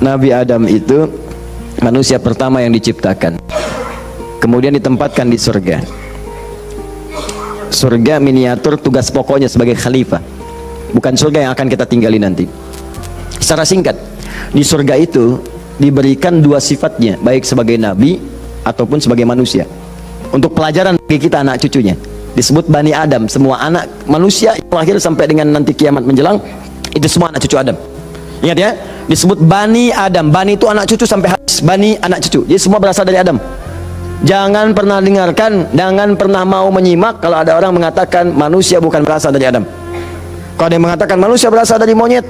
Nabi Adam itu manusia pertama yang diciptakan, kemudian ditempatkan di surga. Surga miniatur, tugas pokoknya sebagai khalifah, bukan surga yang akan kita tinggali nanti. Secara singkat, di surga itu diberikan dua sifatnya, baik sebagai nabi ataupun sebagai manusia. Untuk pelajaran bagi kita anak cucunya, disebut Bani Adam. Semua anak manusia yang lahir sampai dengan nanti kiamat menjelang, itu semua anak cucu Adam. Ingat ya, disebut Bani Adam. Bani itu anak cucu sampai habis, Bani anak cucu, jadi semua berasal dari Adam. Jangan pernah dengarkan, jangan pernah mau menyimak kalau ada orang mengatakan manusia bukan berasal dari Adam. Kalau ada yang mengatakan manusia berasal dari monyet,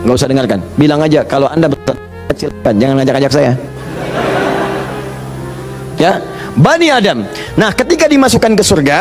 nggak usah dengarkan. Bilang aja kalau anda berasal kecil, jangan ngajak-ngajak saya. Ya, Bani Adam. Nah, ketika dimasukkan ke surga,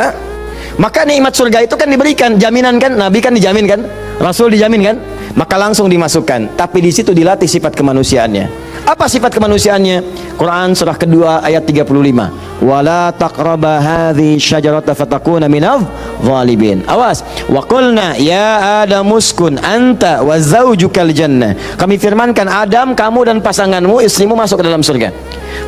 maka nikmat surga itu kan diberikan, jaminan kan, Nabi kan dijamin kan, Rasul dijamin kan, maka langsung dimasukkan. Tapi di situ dilatih sifat kemanusiaannya. Apa sifat kemanusiaannya? Quran surah kedua ayat 35. Wala taqraba hadhihi syajarata fatakuna minadh zalimin. Awas. Wa qulna ya Adam uskun anta wa zaujukal jannah. Kami firmankan, Adam, kamu dan pasanganmu, istrimu masuk ke dalam surga.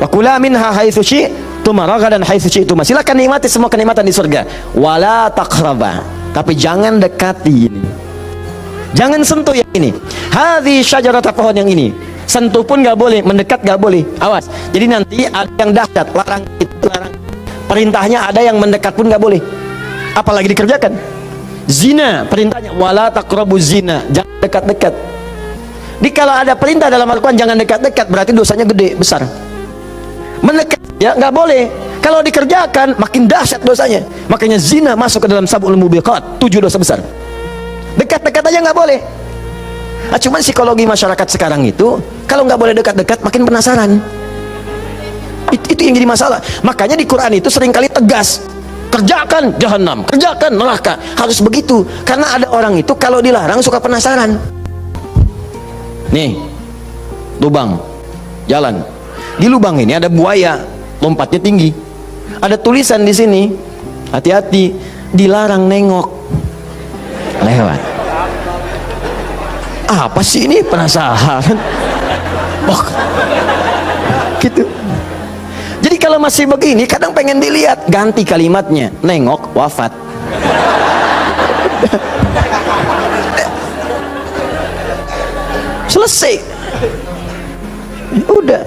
Wa kula minha haitsu syi'tum ragadan haitsu syi'tum. Silakan nikmati semua kenikmatan di surga. Wala taqraba. Tapi jangan dekati ini. Jangan sentuh yang ini. Hadhihi syajarata, pohon yang ini. Sentuh pun gak boleh, mendekat gak boleh. Awas. Jadi nanti ada yang dahsyat, larang itu, larang. Perintahnya ada yang mendekat pun gak boleh. Apalagi dikerjakan. Zina, perintahnya wala taqrabu zina, jangan dekat-dekat. Jadi kalau ada perintah dalam Al-Quran jangan dekat-dekat, berarti dosanya gede, besar. Mendekat ya gak boleh. Kalau dikerjakan makin dahsyat dosanya. Makanya zina masuk ke dalam sab'ul mubiqat, 7 dosa besar. Dekat-dekat aja gak boleh. Nah, cuman psikologi masyarakat sekarang itu kalau nggak boleh dekat-dekat makin penasaran. Itu yang jadi masalah. Makanya di Quran itu seringkali tegas, kerjakan jahanam, kerjakan neraka, harus begitu. Karena ada orang itu kalau dilarang suka penasaran. Nih, lubang jalan, di lubang ini ada buaya, lompatnya tinggi. Ada tulisan di sini, hati-hati, dilarang nengok lewat. Apa sih ini, penasaran. Oh, gitu. Jadi kalau masih begini kadang pengen dilihat, ganti kalimatnya, nengok wafat. Selesai. Udah.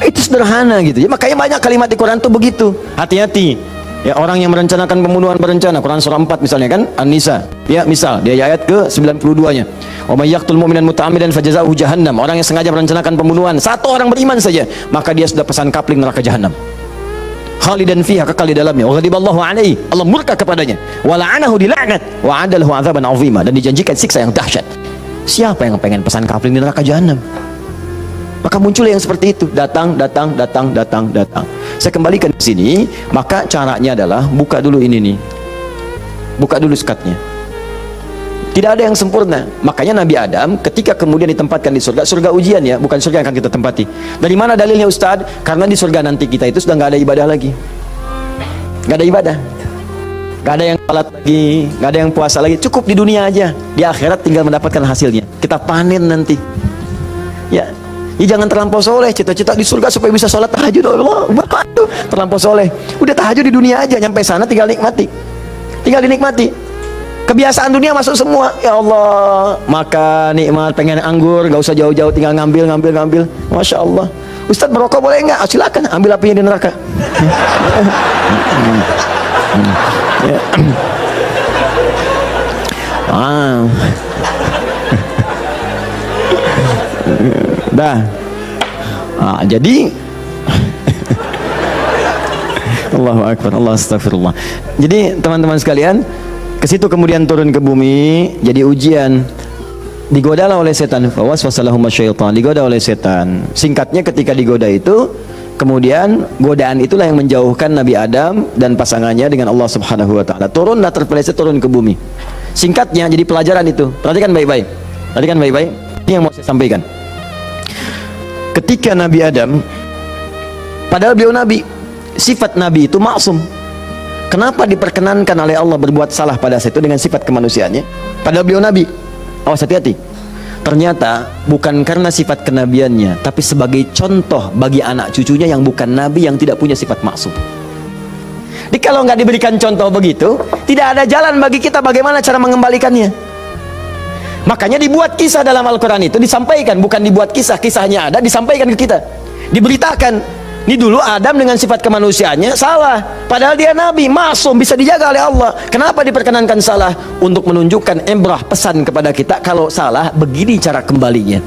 Itu sederhana gitu ya. Makanya banyak kalimat di Quran tuh begitu. Hati-hati. Ya, orang yang merencanakan pembunuhan berencana, Quran surah 4 misalnya kan, An-Nisa. Ya, misal dia ayat ke 92-nya. Wa may yaqtul mu'minan muta'ammidan fajazaohu jahannam. Orang yang sengaja merencanakan pembunuhan, satu orang beriman saja, maka dia sudah pesan kapling neraka jahanam. Khalidan fiha, kekal di dalamnya. Wa ghadiballahu alaihi, Allah murka kepadanya. Wa la'anahu dilaknat wa 'adalahu 'adzaban 'azima, dan dijanjikan siksa yang dahsyat. Siapa yang pengen pesan kapling di neraka jahanam? Maka muncul yang seperti itu, datang. Saya kembalikan ke sini, maka caranya adalah buka dulu ini nih, buka dulu sekatnya. Tidak ada yang sempurna. Makanya Nabi Adam ketika kemudian ditempatkan di surga, surga ujian ya, bukan surga yang akan kita tempati. Dari mana dalilnya Ustadz? Karena di surga nanti kita itu sudah nggak ada ibadah lagi, nggak ada ibadah, nggak ada yang salat lagi, nggak ada yang puasa lagi, cukup di dunia aja. Di akhirat tinggal mendapatkan hasilnya, kita panen nanti. Ya. Ya, jangan terlampau soleh, cita-cita di surga supaya bisa sholat tahajud. Allah, waduh, terlampau soleh. Udah tahajud di dunia aja, nyampe sana tinggal nikmati, tinggal dinikmati. Kebiasaan dunia masuk semua. Ya Allah, makan nikmat, pengen anggur, gak usah jauh-jauh, tinggal ngambil. Masya Allah. Ustadz, merokok boleh nggak? Oh, silakan, ambil apinya di neraka. Dah. Jadi Allahu Akbar, Allah astagfirullah. Jadi teman-teman sekalian, ke situ kemudian turun ke bumi, jadi ujian. Digodalah oleh setan, fawaswasalahum syaitan, digoda oleh setan. Singkatnya ketika digoda itu, kemudian godaan itulah yang menjauhkan Nabi Adam dan pasangannya dengan Allah Subhanahu wa taala. Turunlah, terpeleset turun ke bumi. Singkatnya jadi pelajaran itu. Perhatikan baik-baik. Ini yang mau saya sampaikan. Ketika Nabi Adam, padahal beliau Nabi, sifat Nabi itu maksum. Kenapa diperkenankan oleh Allah berbuat salah pada saat itu dengan sifat kemanusiaannya? Padahal beliau Nabi. Awas, hati-hati. ternyata bukan karena sifat kenabiannya, tapi sebagai contoh bagi anak cucunya yang bukan nabi, yang tidak punya sifat maksum. Jadi kalau nggak diberikan contoh begitu, tidak ada jalan bagi kita bagaimana cara mengembalikannya. Makanya dibuat kisah dalam Al-Quran itu, disampaikan, bukan dibuat kisah, kisahnya ada, disampaikan ke kita, diberitakan. Ini dulu Adam dengan sifat kemanusiaannya salah, padahal dia nabi, maksum, bisa dijaga oleh Allah. Kenapa diperkenankan salah? Untuk menunjukkan ibrah, pesan kepada kita, kalau salah begini cara kembalinya.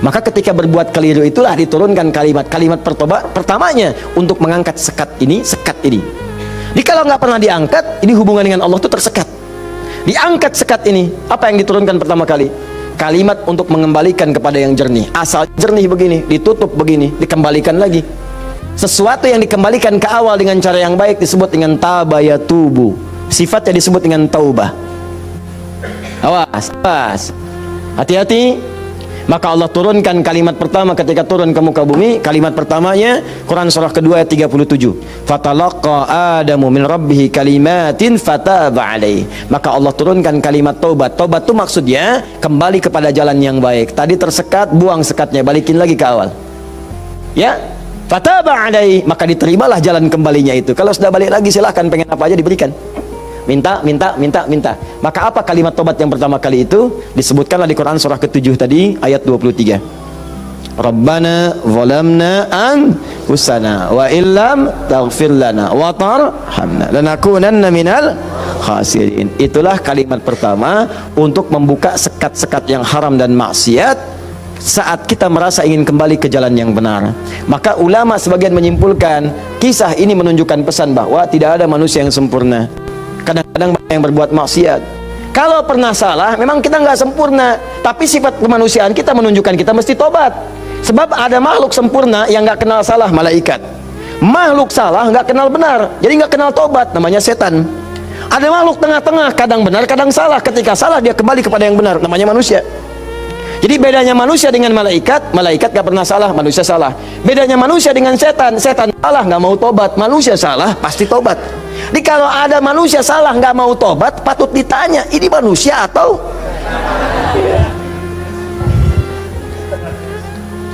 Maka ketika berbuat keliru itulah diturunkan kalimat pertamanya untuk mengangkat sekat ini. Jadi kalau nggak pernah diangkat, ini hubungan dengan Allah itu tersekat. Diangkat sekat ini, apa yang diturunkan pertama kali? Kalimat untuk mengembalikan kepada yang jernih. Asal jernih begini, ditutup begini, dikembalikan lagi. Sesuatu yang dikembalikan ke awal dengan cara yang baik disebut dengan tabayatubu. Sifatnya disebut dengan taubah. Awas, hati-hati. Maka Allah turunkan kalimat pertama ketika turun ke muka bumi. Kalimat pertamanya Quran surah kedua ayat 37. Fatalaqa Adamu min rabbih kalimatin fataba alaih. Maka Allah turunkan kalimat taubat. Taubat itu maksudnya kembali kepada jalan yang baik. Tadi tersekat, buang sekatnya, balikin lagi ke awal. Ya, fataba alaih, maka diterimalah jalan kembalinya itu. Kalau sudah balik lagi silahkan, pengen apa aja diberikan. Minta. Maka apa kalimat tobat yang pertama kali itu? Disebutkanlah di Quran surah ke-7 tadi ayat 23. Rabbana zalamna anfusana wa illam taghfir lana wa tarhamna lanakunanna minal khasirin. Itulah kalimat pertama untuk membuka sekat-sekat yang haram dan maksiat saat kita merasa ingin kembali ke jalan yang benar. Maka ulama sebagian menyimpulkan kisah ini menunjukkan pesan bahwa tidak ada manusia yang sempurna. Kadang-kadang banyak yang berbuat maksiat. Kalau pernah salah, memang kita nggak sempurna, tapi sifat kemanusiaan kita menunjukkan kita mesti tobat. Sebab ada makhluk sempurna yang nggak kenal salah, malaikat. Makhluk salah nggak kenal benar, jadi nggak kenal tobat, namanya setan. Ada makhluk tengah-tengah, kadang benar, kadang salah. Ketika salah dia kembali kepada yang benar, namanya manusia. Jadi bedanya manusia dengan malaikat, malaikat nggak pernah salah, manusia salah. Bedanya manusia dengan setan, setan salah nggak mau tobat, manusia salah pasti tobat. Jadi kalau ada manusia salah nggak mau tobat, patut ditanya, ini manusia atau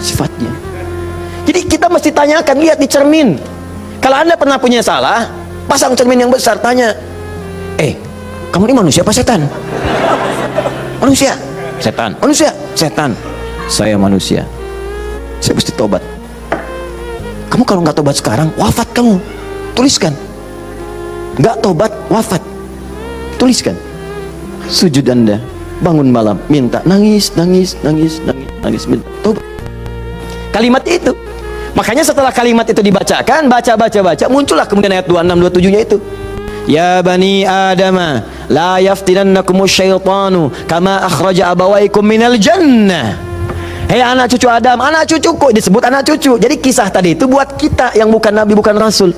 sifatnya. Jadi kita mesti tanyakan, lihat di cermin. Kalau Anda pernah punya salah, pasang cermin yang besar, tanya, kamu ini manusia apa setan? Manusia. Setan. Manusia. Setan. Saya manusia, saya mesti tobat. Kamu kalau nggak tobat sekarang, wafat kamu. Tuliskan. Nggak tobat, wafat. Tuliskan. Sujud Anda, bangun malam, minta, nangis, minta tobat. Kalimat itu. Makanya setelah kalimat itu dibacakan, baca, muncullah kemudian ayat 26, 27-nya itu. Ya bani Adama, la yaftinannakumus syaitanu kama akhraja abawaikum minal jannah. Hei anak cucu Adam, anak cucuku, disebut anak cucu. Jadi kisah tadi itu buat kita yang bukan nabi, bukan rasul.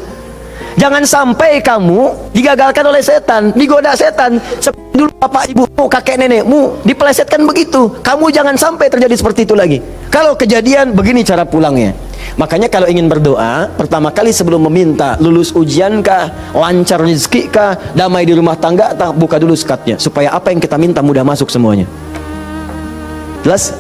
Jangan sampai kamu digagalkan oleh setan, digoda setan. Seperti dulu bapak ibumu, kakek nenekmu dipelesetkan begitu. Kamu jangan sampai terjadi seperti itu lagi. Kalau kejadian begini cara pulangnya. Makanya kalau ingin berdoa, pertama kali sebelum meminta lulus ujian kah, lancar rezeki kah, damai di rumah tangga, buka dulu sekatnya supaya apa yang kita minta mudah masuk semuanya. Jelas?